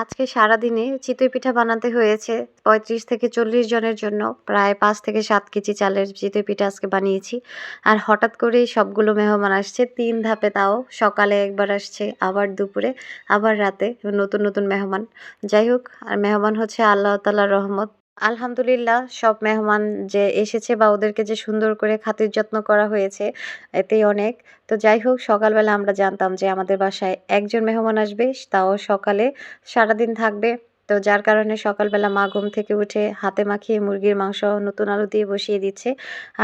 আজকে সারাদিনে চিতই পিঠা বানাতে হয়েছে ৩৫ থেকে ৪০ জনের জন্য। প্রায় ৫ থেকে ৭ কেজি চালের চিতই পিঠা আজকে বানিয়েছি। আর হঠাৎ করেই সবগুলো মেহমান আসছে ৩ ধাপে, তাও সকালে একবার আসছে, আবার দুপুরে, আবার রাতে নতুন, নতুন মেহমান। যাই হোক, আর মেহমান হচ্ছে আল্লাহ তাআলার রহমত। আলহামদুলিল্লাহ, সব মেহমান যে এসেছে বা ওদেরকে যে সুন্দর করে খাতির যত্ন করা হয়েছে, এতেই অনেক। তো যাই হোক, সকালবেলা আমরা জানতাম যে আমাদের বাসায় একজন মেহমান আসবে, তাও সকালে সারাদিন থাকবে। তো যার কারণে সকালবেলা মা ঘুম থেকে উঠে হাতে মাখিয়ে মুরগির মাংস নতুন আলু দিয়ে বসিয়ে দিচ্ছে।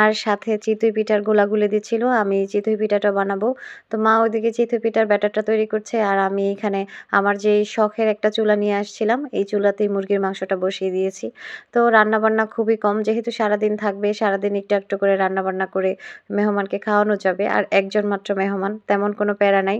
আর সাথে চিতই পিঠার গোলা গুলে দিচ্ছিল, আমি চিতই পিঠাটা বানাবো। তো মা ওইদিকে চিতই পিঠার ব্যাটারটা তৈরি করছে, আর আমি এখানে আমার যে শখের একটা চুলা নিয়ে আসছিলাম, এই চুলাতেই মুরগির মাংসটা বসিয়ে দিয়েছি। তো রান্নাবান্না খুবই কম, যেহেতু সারাদিন থাকবে, সারাদিন একটু একটু করে রান্নাবান্না করে মেহমানকে খাওয়ানো যাবে। আর একজন মাত্র মেহমান, তেমন কোনো প্যারা নাই।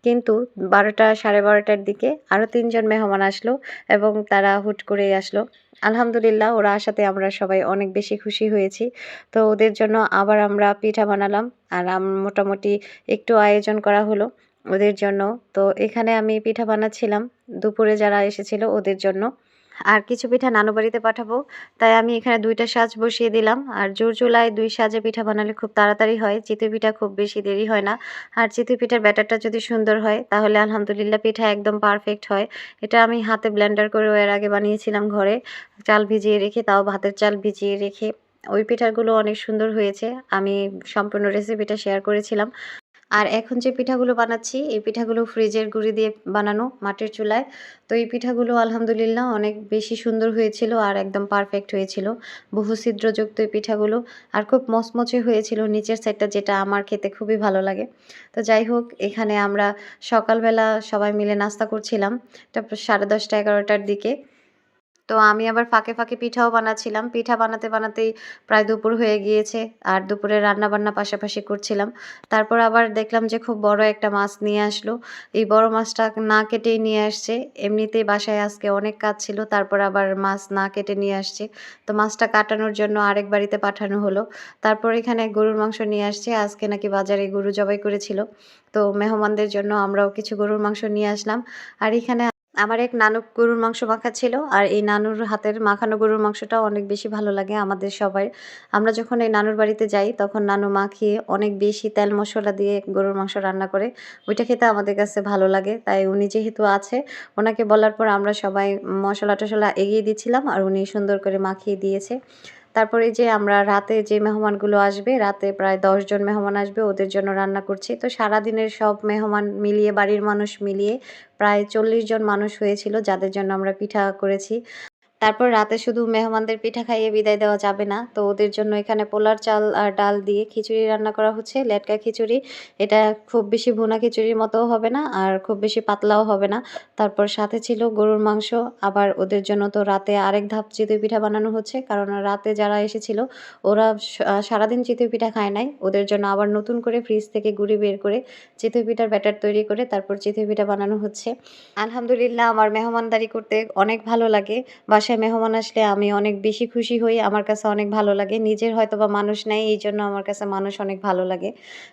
কিন্তু ১২টা, সাড়ে ১২টার দিকে আরও ৩ জন মেহমান আসলো এবং তারা হুট করেই আসলো। আলহামদুলিল্লাহ, ওরা আসাতে আমরা সবাই অনেক বেশি খুশি হয়েছি। তো ওদের জন্য আবার আমরা পিঠা বানালাম। আর মোটামুটি একটু আয়োজন করা হলো ওদের জন্য। তো এখানে আমি পিঠা বানাচ্ছিলাম দুপুরে যারা এসেছিল ওদের জন্য। আর কিছু পিঠা নানু বাড়িতে পাঠাবো, তাই আমি এখানে ২ টা সাজ বসিয়ে দিলাম। আর জোর চুলায় ২ সাজে পিঠা বানালে খুব তাড়াতাড়ি হয়। চিতই পিঠা খুব বেশি দেরি হয় না। আর চিতই পিঠার ব্যাটারটা যদি সুন্দর হয়, তাহলে আলহামদুলিল্লাহ পিঠা একদম পারফেক্ট হয়। এটা আমি হাতে ব্লেন্ডার করেও এর আগে বানিয়েছিলাম ঘরে, চাল ভিজিয়ে রেখে, তাও ভাতের চাল ভিজিয়ে রেখে। ওই পিঠাগুলো অনেক সুন্দর হয়েছে। আমি সম্পূর্ণ রেসিপিটা শেয়ার করেছিলাম। আর এখন যে পিঠাগুলো বানাচ্ছি, এই পিঠাগুলো ফ্রিজের গুঁড়ি দিয়ে বানানো মাটির চুলায়। তো এই পিঠাগুলো আলহামদুলিল্লাহ অনেক বেশি সুন্দর হয়েছিল আর একদম পারফেক্ট হয়েছিল। বহু ছিদ্রযুক্ত এই পিঠাগুলো, আর খুব মচমচে হয়েছিল নিচের সাইডটা, যেটা আমার খেতে খুবই ভালো লাগে। তো যাই হোক, এখানে আমরা সকালবেলা সবাই মিলে নাস্তা করছিলাম। তারপর 10:30 11টার দিকে। তো আমি আবার ফাঁকে, ফাঁকে পিঠাও বানাচ্ছিলাম। পিঠা বানাতে, বানাতেই প্রায় দুপুর হয়ে গিয়েছে। আর দুপুরে রান্নাবান্না পাশাপাশি করছিলাম। তারপর আবার দেখলাম যে খুব বড় একটা মাছ নিয়ে আসলো। এই বড় মাছটা না কেটেই নিয়ে আসছে। এমনিতেই বাসায় আজকে অনেক কাজ ছিল। তারপর আবার মাছ না কেটে নিয়ে আসছে। তো মাছটা কাটানোর জন্য আরেক বাড়িতে পাঠানো হলো। তারপর এখানে গরুর মাংস নিয়ে আসছে। আজকে নাকি বাজারে গরু জবাই করেছিল। তো মেহমানদের জন্য আমরাও কিছু গরুর মাংস নিয়ে আসলাম। আর এখানে আমার এক নানু গরুর মাংস মাখাচ্ছিল, আর এই নানুর হাতের মাখানো গরুর মাংসটাও অনেক বেশি ভালো লাগে আমাদের সবার। আমরা যখন এই নানুর বাড়িতে যাই, তখন নানু মাখিয়ে অনেক বেশি তেল মশলা দিয়ে গরুর মাংস রান্না করে। ওইটা খেতে আমাদের কাছে ভালো লাগে। তাই উনি যেহেতু আছে, ওনাকে বলার পর আমরা সবাই মশলা-টশলা এগিয়ে দিচ্ছিলাম, আর উনি সুন্দর করে মাখিয়ে দিয়েছে। তারপরে যে আমরা রাতে যে মেহমানগুলো আসবে, রাতে প্রায় ১০ জন মেহমান আসবে, ওদের জন্য রান্না করছি। তো সারাদিনের সব মেহমান মিলিয়ে, বাড়ির মানুষ মিলিয়ে প্রায় ৪০ জন মানুষ হয়েছিল, যাদের জন্য আমরা পিঠা করেছি। তারপর রাতে শুধু মেহমানদের পিঠা খাইয়ে বিদায় দেওয়া যাবে না। তো ওদের জন্য এখানে পোলার চাল আর ডাল দিয়ে খিচুড়ি রান্না করা হচ্ছে, লেটকা খিচুড়ি। এটা খুব বেশি ভুনা খিচুড়ির মতোও হবে না, আর খুব বেশি পাতলাও হবে না। তারপর সাথে ছিল গরুর মাংস। আবার ওদের জন্য তো রাতে আরেক ধাপ চিতই পিঠা বানানো হচ্ছে। কারণ রাতে যারা এসেছিল, ওরা সারাদিন চিতই পিঠা খায় নাই। ওদের জন্য আবার নতুন করে ফ্রিজ থেকে গুঁড়ি বের করে চিতই পিঠার ব্যাটার তৈরি করে তারপর চিতই পিঠা বানানো হচ্ছে। আলহামদুলিল্লাহ, আমার মেহমানদারি করতে অনেক ভালো লাগে। বাসায় মেহমান আসলে আমি অনেক বেশি খুশি হই। আমার কাছে অনেক ভালো লাগে। নিজের হয়তোবা মানুষ নাই, এইজন্য আমার কাছে মানুষ অনেক ভালো লাগে।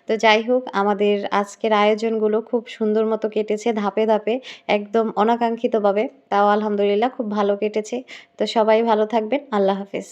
তো যাই হোক, আমাদের আজকের আয়োজনগুলো খুব সুন্দর মতো কেটেছে ধাপে, ধাপে, একদম অনাকাঙ্ক্ষিতভাবে। তাও আলহামদুলিল্লাহ খুব ভালো কেটেছে। তো সবাই ভালো থাকবেন। আল্লাহ হাফেজ।